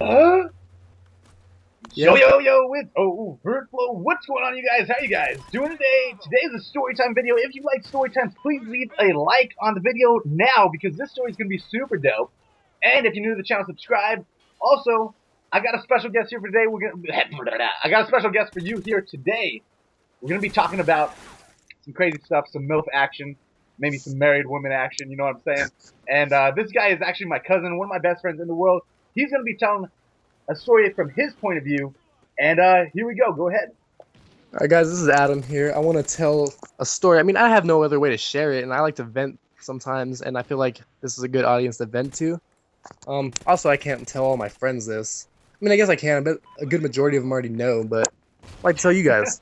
Yo, Yeah. yo, it's Bird Flow. What's going on, you guys? How you guys doing today? Today's a story time video. If you like story times, please leave a like on the video now because this story is going to be super dope. And if you're new to the channel, subscribe. Also, I got a special guest here for today. I got a special guest for you here today. We're going to be talking about some crazy stuff, some MILF action, maybe some married women action, you know what I'm saying? And this guy is actually my cousin, one of my best friends in the world. He's going to be telling a story from his point of view. And here we go. Go ahead. All right, guys, this is Adam here. I want to tell a story. I mean, I have no other way to share it, and I like to vent sometimes, and I feel like this is a good audience to vent to. Also, I can't tell all my friends this. I mean, I guess I can, but a good majority of them already know, but I'd like to tell you guys.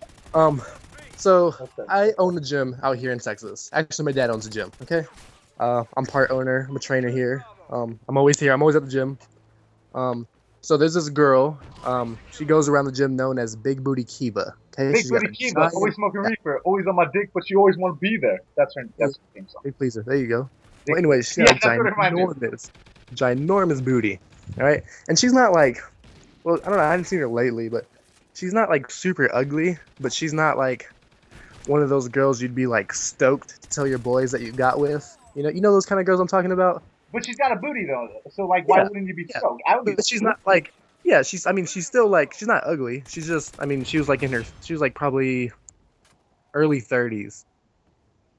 So I own a gym out here in Texas. Actually, my dad owns a gym, okay? I'm part owner. I'm a trainer here. I'm always here. I'm always at the gym. So there's this girl. She goes around the gym known as Big Booty Kiva. Okay, Big Booty Kiva, always smoking reefer, always on my dick, but she always want to be there. That's her theme song. Big pleaser. There you go. Well, anyway, she Yeah, has that's what it reminds me. ginormous booty. All right, and she's not like, well, I don't know. I haven't seen her lately, but she's not like super ugly. But she's not like one of those girls you'd be like stoked to tell your boys that you got with. You know those kind of girls I'm talking about. But she's got a booty though, so like, why wouldn't you be stoked? I would be. But she's not like, yeah, she's. I mean, she's still like, she's not ugly. She's just. I mean, she was like probably early 30s.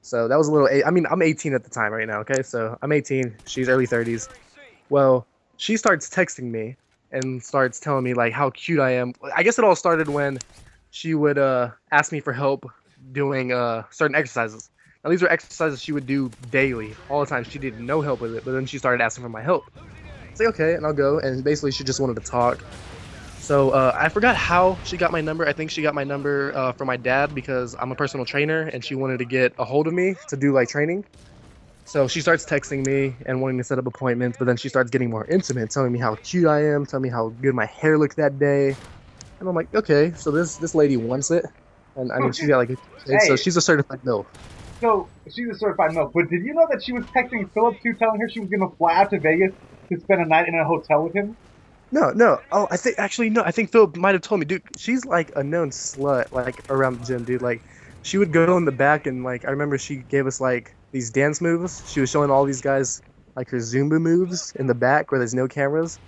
So that was a little. I mean, I'm 18 at the time right now. Okay, so I'm 18. She's early 30s. Well, she starts texting me and starts telling me like how cute I am. I guess it all started when she would ask me for help doing certain exercises. Now these were exercises she would do daily, all the time. She did no help with it, but then she started asking for my help. It's like, okay, and I'll go. And basically, she just wanted to talk. So I forgot how she got my number. I think she got my number from my dad because I'm a personal trainer, and she wanted to get a hold of me to do like training. So she starts texting me and wanting to set up appointments, but then she starts getting more intimate, telling me how cute I am, telling me how good my hair looked that day. And I'm like, okay, so this lady wants it. And I mean, she's got like, so she's a certified MILF. So she's a certified milk. But did you know that she was texting Philip too, telling her she was gonna fly out to Vegas to spend a night in a hotel with him? No. Oh, I think actually no. I think Phil might have told me, dude. She's like a known slut, like around the gym, dude. Like, she would go in the back and like I remember she gave us like these dance moves. She was showing all these guys like her Zumba moves in the back where there's no cameras,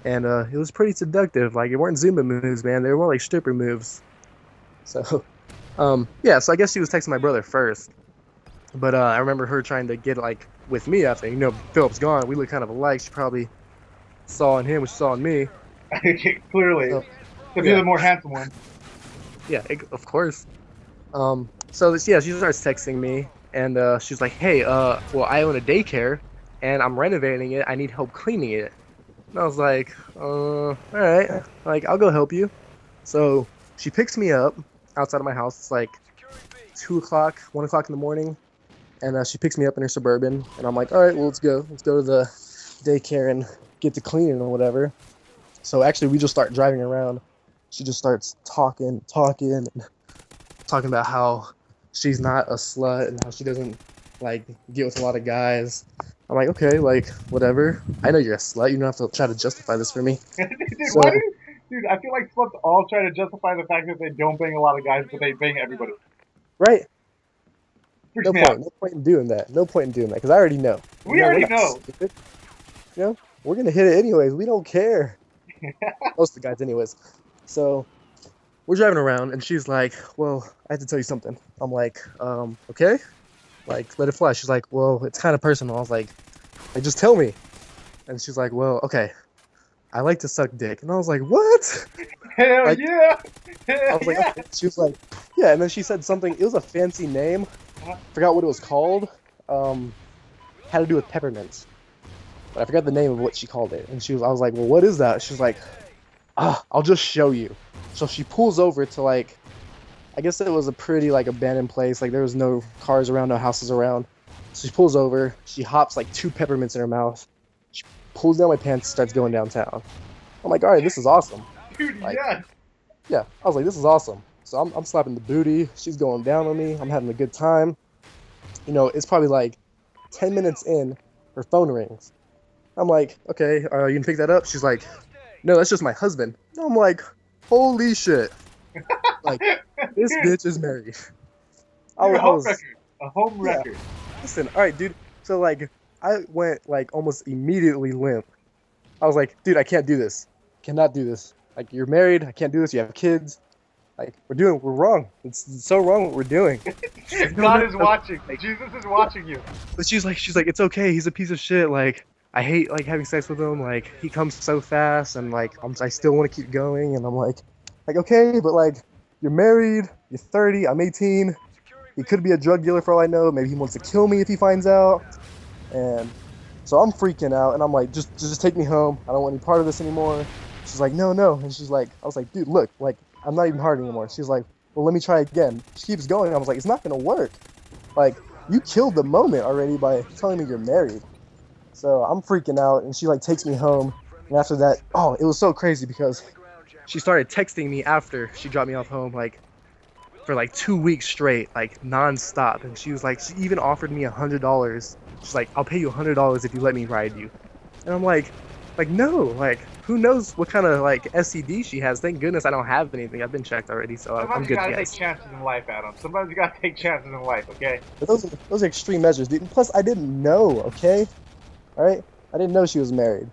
and it was pretty seductive. Like, it weren't Zumba moves, man. They were more like stripper moves. So, yeah. So I guess she was texting my brother first, but I remember her trying to get like with me after. Philip's gone. We look kind of alike. She probably saw in him what she saw in me. Clearly. So, Because you're the more handsome one. Yeah, of course. Yeah, she starts texting me, and she's like, hey, well, I own a daycare, and I'm renovating it. I need help cleaning it. And I was like, all right, like, I'll go help you. So she picks me up outside of my house. It's like 2 o'clock, 1 o'clock in the morning, and she picks me up in her Suburban, and I'm like, all right, well, let's go to the daycare and get to cleaning or whatever. So actually, we just start driving around. She just starts talking about how she's not a slut and how she doesn't like get with a lot of guys. I'm like, okay, like, whatever. I know you're a slut. You don't have to try to justify this for me. Dude, So, dude, I feel like sluts all try to justify the fact that they don't bang a lot of guys, but they bang everybody. right? Freaks me out. No point in doing that. No point in doing that because I already know. We already know. Stupid. We're gonna hit it anyways. We don't care. Most of the guys, anyways. So we're driving around, and she's like, well, I have to tell you something. I'm like, okay, like, let it fly. She's like, well, it's kind of personal. I was like, just tell me. And she's like, well, okay, I like to suck dick. And I was like, what? Hell Like, yeah! I Hell was like, yeah! okay. She was like, yeah. And then she said something. It was a fancy name. Forgot what it was called. Had to do with peppermints. But I forgot the name of what she called it. And I was like, well, what is that? She's like, I'll just show you. So she pulls over to like, I guess it was a pretty like abandoned place. Like, there was no cars around, no houses around. So she pulls over. She hops like 2 peppermints in her mouth. She pulls down my pants, starts going downtown. I'm like, all right, this is awesome. Dude, Like, yes! yeah, I was like, this is awesome. So I'm slapping the booty. She's going down on me. I'm having a good time. It's probably like 10 minutes in, her phone rings. I'm like, okay, you can pick that up. She's like, no, that's just my husband. I'm like, holy shit! Like, this Dude, bitch is married. dude, a I home was, record. A home yeah. record. Listen, all right, dude. So like, I went like almost immediately limp. I was like, dude, I can't do this. Cannot do this. Like, you're married. I can't do this. You have kids. Like, we're wrong. It's so wrong what we're doing. She's like, no, God no, is no. watching. Like, Jesus is watching you. but she's like, it's okay. He's a piece of shit. Like, I hate like having sex with him. Like, he comes so fast, and like, I still want to keep going. And I'm like, okay, but like, you're married. You're 30. I'm 18. He could be a drug dealer for all I know. Maybe he wants to kill me if he finds out. And so I'm freaking out, and I'm like, just take me home. I don't want any part of this anymore. She's like, no, no. And she's like, I was like, dude, look, like, I'm not even hard anymore. She's like, well, let me try again. She keeps going. I was like, it's not gonna work. Like, you killed the moment already by telling me you're married. So I'm freaking out, and she like takes me home. And after that, oh, it was so crazy because she started texting me after she dropped me off home, like for like 2 weeks straight, like nonstop. And she was like, she even offered me $100. She's like, I'll pay you $100 if you let me ride you. And I'm like no, like who knows what kind of like STD she has. Thank goodness I don't have anything. I've been checked already, so I'm Sometimes you good, gotta take guys. chances in life, Adam. Sometimes you gotta take chances in life, okay? But those are extreme measures, dude. And plus, I didn't know. Okay, all right, I didn't know she was married.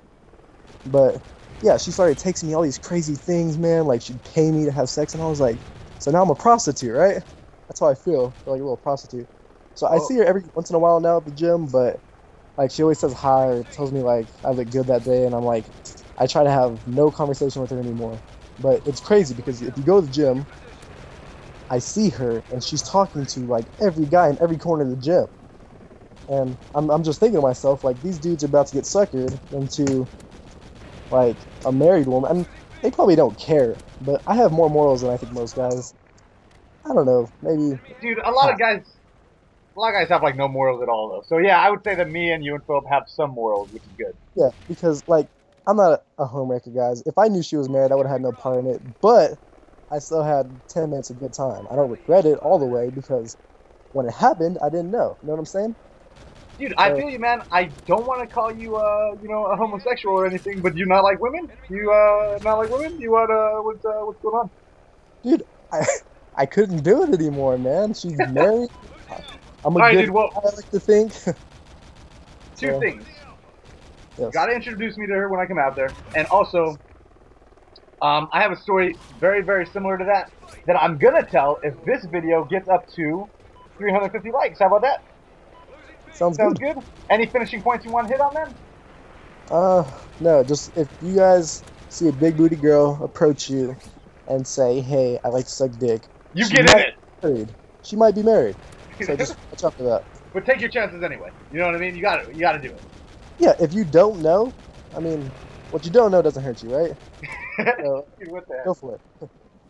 But yeah, she started texting me all these crazy things, man. Like she'd pay me to have sex, and I was like, so now I'm a prostitute, right? That's how I feel, like a little prostitute. So I Oh, see her every once in a while now at the gym, but like she always says hi or tells me like I look good that day, and I'm like, I try to have no conversation with her anymore. But it's crazy because if you go to the gym, I see her and she's talking to like every guy in every corner of the gym, and I'm just thinking to myself like these dudes are about to get suckered into like a married woman. And they probably don't care, but I have more morals than I think most guys. I don't know, maybe dude, a lot of half. guys, have like no morals at all, though. So yeah, I would say that me and you and Philip have some morals, which is good. Yeah, because like I'm not a homewrecker, guys. If I knew she was married, I would have had no part in it. But I still had 10 minutes of good time. I don't regret it all the way because when it happened, I didn't know. You know what I'm saying? Dude, I So, feel you, man. I don't want to call you, a homosexual or anything, but you not like women? You, not like women? You, what's going on? dude, I I couldn't do it anymore, man. She's married. I'm a All right, good dude. Well, guy, I like to think. two So, things. You yes. gotta introduce me to her when I come out there, and also, I have a story very, very similar to that I'm gonna tell if this video gets up to 350 likes. How about that? Sounds Sounds good. good. Any finishing points you want to hit on, man? Uh, no, just if you guys see a big booty girl approach you and say, "Hey, I like to suck dick," You she get in might it. be married. She might be married. So just watch out for that. But take your chances anyway. You know what I mean? You got to. You got to do Yeah, if you don't know, I mean, what you don't know doesn't hurt you, right? it. So Dude, what the heck? go for it.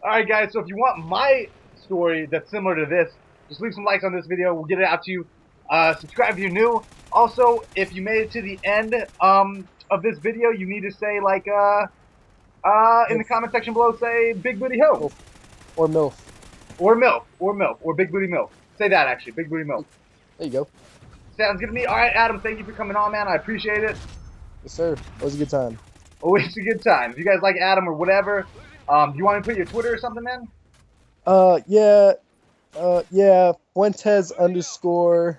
All right, guys. So if you want my story that's similar to this, just leave some likes on this video. We'll get it out to you. Subscribe if you're new. Also, if you made it to the end of this video, you need to say like in the MILF comment section below, say Big Booty Ho or MILF. or MILF or Big Booty MILF. Say that actually, Big Booty MILF. There you go. Sounds good to me. All right, Adam. Thank you for coming on, man. I appreciate it. Yes, sir. It was a good time. Always a good time. If you guys like Adam or whatever, do you want me to put your Twitter or something, man? Yeah, yeah. Fuentes underscore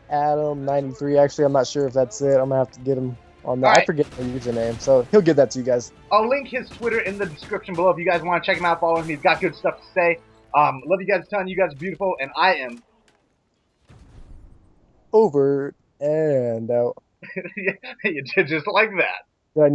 Adam 93. Actually, I'm not sure if that's it. I'm gonna have to get him on All that. I right. forget the username, so he'll get that to you guys. I'll link his Twitter in the description below if you guys want to check him out, follow him. He's got good stuff to say. Love you guys a ton. You guys are beautiful, and I am. Over and out. Just like that. Did I